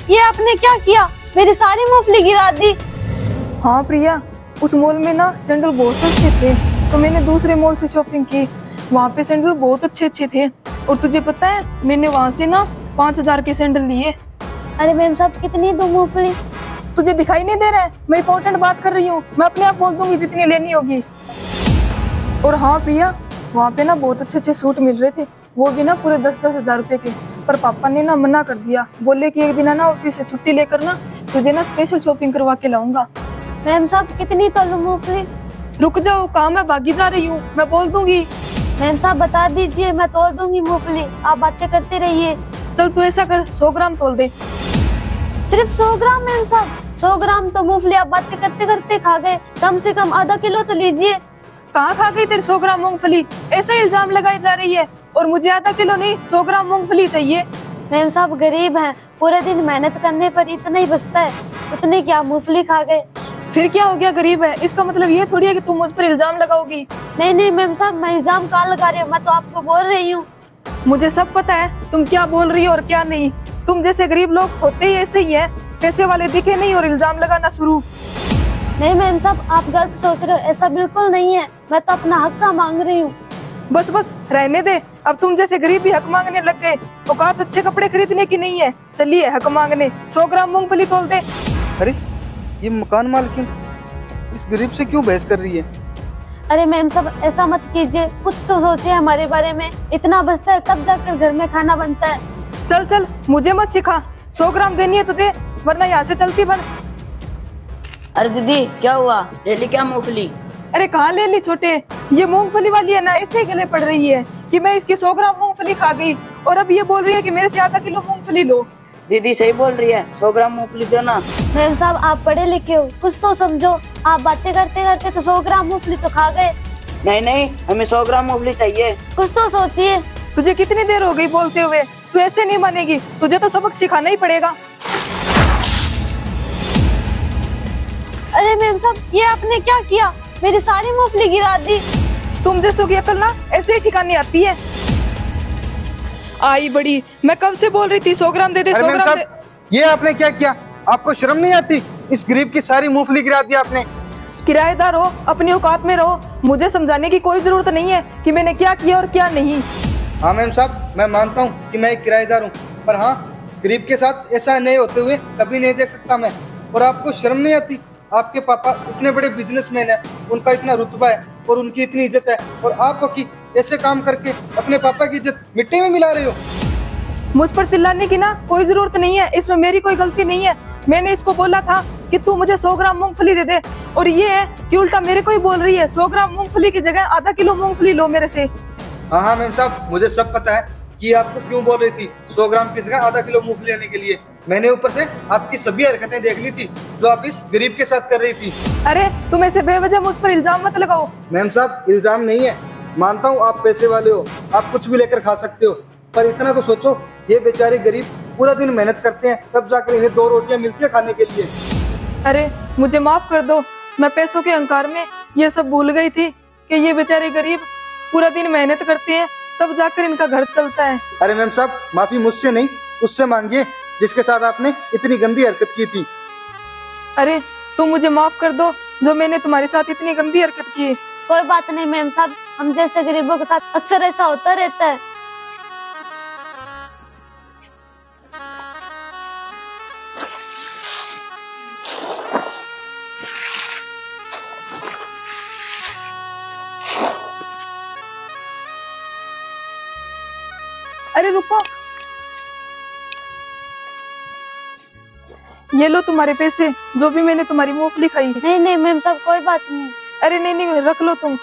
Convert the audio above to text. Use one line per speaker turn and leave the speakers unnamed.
ये आपने क्या किया? मेरी सारी मूंगफली गिरा दी।
हाँ प्रिया, उस मॉल में ना सैंडल बहुत सस्ते थे तो मैंने दूसरे मॉल से शॉपिंग की। वहाँ पे सैंडल बहुत अच्छे अच्छे थे और तुझे पता है मैंने वहाँ से ना 5,000 के सैंडल लिए।
अरे मैम साहब, कितनी दो मूंगफली?
तुझे दिखाई नहीं दे रहा है? मैं इंपॉर्टेंट बात कर रही हूँ, मैं अपने आप बोल दूंगी जितनी लेनी होगी। और हाँ प्रिया, वहाँ पे ना बहुत अच्छे अच्छे सूट मिल रहे थे, वो भी ना पूरे 10-10 हजार रुपए के। पर पापा ने ना मना कर दिया, बोले कि एक दिन है ना ऑफिस से छुट्टी लेकर ना तुझे ना स्पेशल शॉपिंग करवा के लाऊंगा।
मैम साहब, कितनी तोलूं मूंगफली?
रुक जाओ, काम है, भागी जा रही हूँ, मैं बोल दूंगी।
मैम साहब बता दीजिए, मैं तोल दूंगी मूंगफली, आप बातें करते रहिए।
चल तू ऐसा कर, 100 ग्राम तोल दे।
सिर्फ 100 ग्राम मैम साहब? 100 ग्राम तो मूंगफली आप बातें करते करते खा गए, कम से कम आधा किलो तो लीजिए।
कहाँ खा गई तेरे 100 ग्राम मूंगफली? ऐसा इल्जाम लगाई जा रही है, और मुझे आधा किलो नहीं 100 ग्राम मूंगफली चाहिए।
मैम साहब गरीब हैं, पूरे दिन मेहनत करने पर इतना ही बचता है, उतने क्या मूंगफली खा गए।
फिर क्या हो गया, गरीब है इसका मतलब ये थोड़ी है कि तुम मुझ पर इल्जाम लगाओगी।
नहीं नहीं मैम साहब, मैं इल्जाम कहाँ लगा रही हूँ, मैं तो आपको बोल रही हूँ।
मुझे सब पता है तुम क्या बोल रही हो और क्या नहीं। तुम जैसे गरीब लोग होते ही ऐसे ही है, पैसे वाले दिखे नहीं और इल्जाम लगाना शुरू।
नहीं मैम साहब, आप गलत सोच रहे हो, ऐसा बिल्कुल नहीं है, मैं तो अपना हक का मांग रही हूँ।
बस बस रहने दे, अब तुम जैसे गरीब भी हक मांगने लग गए। औकात अच्छे कपड़े खरीदने की नहीं है, चलिए हक मांगने। 100 ग्राम मूंगफली तोल दे।
अरे ये मकान मालकिन इस गरीब से क्यों बहस कर रही है?
अरे मैम साहब ऐसा मत कीजिए, कुछ तो सोचिए हमारे बारे में, इतना बचता है तब जाकर घर में खाना बनता है।
चल चल, मुझे मत सिखा, 100 ग्राम देनी है तो दे, वरना यहाँ से चलती बन।
अरे दीदी क्या हुआ, ले ली क्या मूंगफली?
अरे कहाँ ले ली छोटे, ये मूंगफली वाली है ना ऐसे ही गले पड़ रही है कि मैं इसकी 100 ग्राम मूंगफली खा गई, और अब ये बोल रही है कि मेरे से आधा किलो मूंगफली लो।
दीदी सही बोल रही है, 100 ग्राम मूंगफली दो ना।
मैम साहब आप पढ़े लिखे हो, कुछ तो समझो, आप बातें करते करते तो 100 ग्राम मूंगफली तो खा गए।
नहीं नहीं, हमें 100 ग्राम मूंगफली चाहिए।
कुछ तो सोचिए।
तुझे कितनी देर हो गई बोलते हुए, तू ऐसे नहीं मानेगी, तुझे तो सबक सिखाना ही पड़ेगा।
अरे मैम साहब, ये आपने क्या किया? मेरी सारी मूंगफली गिरा दी।
तुम जैसों की अकल ना ऐसे ही ठिकाने आती है। आई बड़ी, मैं कब से बोल रही थी 100 ग्राम दे दे, 100 ग्राम दे।
ये आपने क्या किया? आपको शर्म नहीं आती? इस गरीब की सारी मूंगफली गिरा दी आपने।
किराएदार हो, अपनी औकात में रहो, मुझे समझाने की कोई जरूरत नहीं है कि मैंने क्या किया और क्या नहीं।
हाँ मैम साहब, मैं मानता हूँ कि मैं एक किराएदार हूँ, पर हाँ गरीब के साथ ऐसा नहीं होते हुए कभी नहीं देख सकता मैं। और आपको शर्म नहीं आती? आपके पापा इतने बड़े बिजनेसमैन है, उनका इतना रुतबा है और उनकी इतनी इज्जत है, और आप की ऐसे काम करके अपने पापा की इज्जत मिट्टी में मिला रहे हो।
मुझ पर चिल्लाने की ना कोई जरूरत नहीं है, इसमें मेरी कोई गलती नहीं है। मैंने इसको बोला था कि तू मुझे 100 ग्राम मूंगफली दे दे, और ये है कि उल्टा मेरे को ही बोल रही है 100 ग्राम मूंगफली की जगह आधा किलो मूंगफली लो मेरे से।
हाँ हाँ मैम साहब, मुझे सब पता है कि आपको क्यों बोल रही थी 100 ग्राम की जगह आधा किलो मूंगफली लेने के लिए। मैंने ऊपर से आपकी सभी हरकतें देख ली थी जो आप इस गरीब के साथ कर रही थी।
अरे तुम ऐसे बेवजह मुझ पर इल्जाम मत लगाओ।
मैम साहब इल्जाम नहीं है, मानता हूँ आप पैसे वाले हो, आप कुछ भी लेकर खा सकते हो, पर इतना तो सोचो ये बेचारे गरीब पूरा दिन मेहनत करते हैं तब जाकर इन्हें 2 रोटियां मिलती है खाने के लिए।
अरे मुझे माफ कर दो, मैं पैसों के अहंकार में ये सब भूल गई थी कि ये बेचारे गरीब पूरा दिन मेहनत करते हैं तब जाकर इनका घर चलता है।
अरे मैम साहब माफी मुझसे नहीं, उससे मांगिए जिसके साथ आपने इतनी गंदी हरकत की थी।
अरे तुम मुझे माफ कर दो जो मैंने तुम्हारे साथ इतनी गंदी हरकत की।
कोई बात नहीं मैम साहब, हम जैसे गरीबों के साथ अक्सर ऐसा होता रहता है।
अरे रुको, ये लो तुम्हारे पैसे, जो भी मैंने तुम्हारी मूंगफली खाई।
नहीं नहीं मैम साहब, कोई बात नहीं।
अरे नहीं नहीं, रख लो तुम।